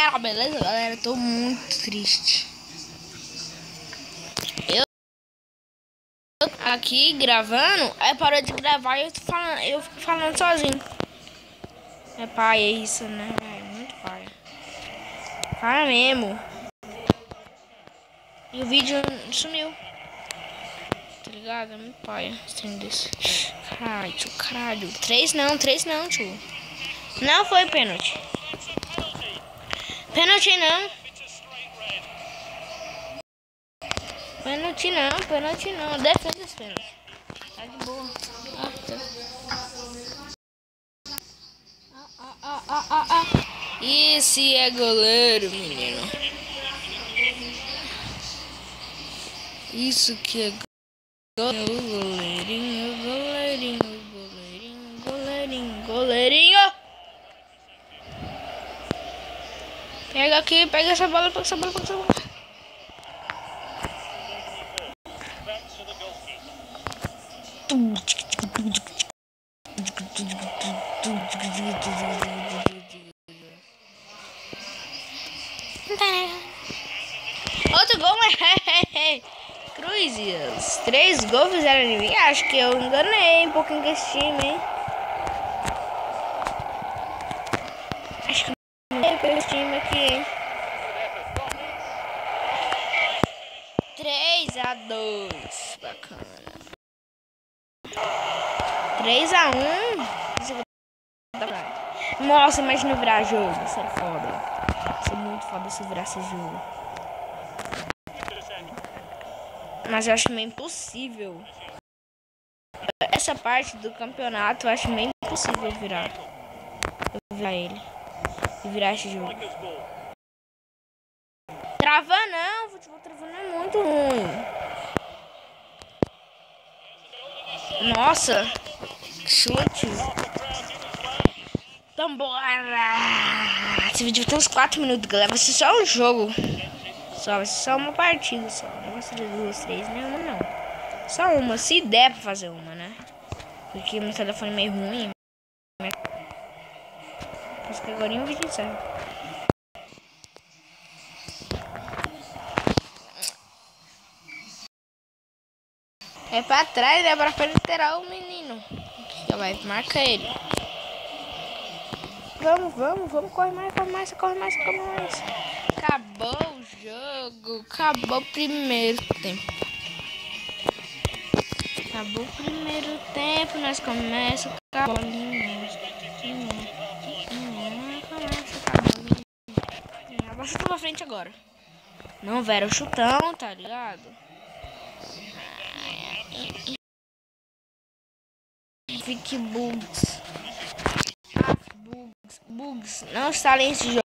galera, beleza? Galera, eu tô muito triste. Eu aqui gravando, aí parou de gravar e eu fico falando sozinho. É pai, é isso, né? É muito pai. Pai mesmo. E o vídeo sumiu. Tá ligado? É muito pai. Desse. Caralho. 3 não, tio. Não foi pênalti. Pênalti não. Pênalti não. Defesa os pênaltis. Tá de boa. Esse é goleiro, menino. Isso que é goleirinho. Pega aqui, pega essa bola. Outro gol, Cruzes. 3 gols fizeram em mim. Acho que eu enganei um pouquinho com esse time, hein? Acho que eu enganei com esse time aqui, hein? 3-2. Bacana. 3-1. Nossa, imagina virar jogo. Isso é foda. Isso é muito foda se virar esse jogo. Mas eu acho meio impossível. Essa parte do campeonato eu acho meio impossível virar. Eu virar ele. E virar esse jogo. Travar não. Futebol travando é muito ruim. Nossa. Chute. Então bora. Esse vídeo tem uns 4 minutos, galera. Vai ser só um jogo. Vai ser só uma partida só. Não vai ser 2, 3, nenhuma não. Só uma, se der pra fazer uma, né? Porque meu telefone é meio ruim. Acho que agora o vídeo encerra. É pra trás, é pra frente terá o menino. Já vai, marca ele. Vamos, corre mais. Acabou o jogo, acabou o primeiro tempo. Nós começamos com a bolinha. Agora chuta pra frente agora. Não, velho, o chutão, tá ligado? Fique bugs. Bugs. Não instalem esse jogo.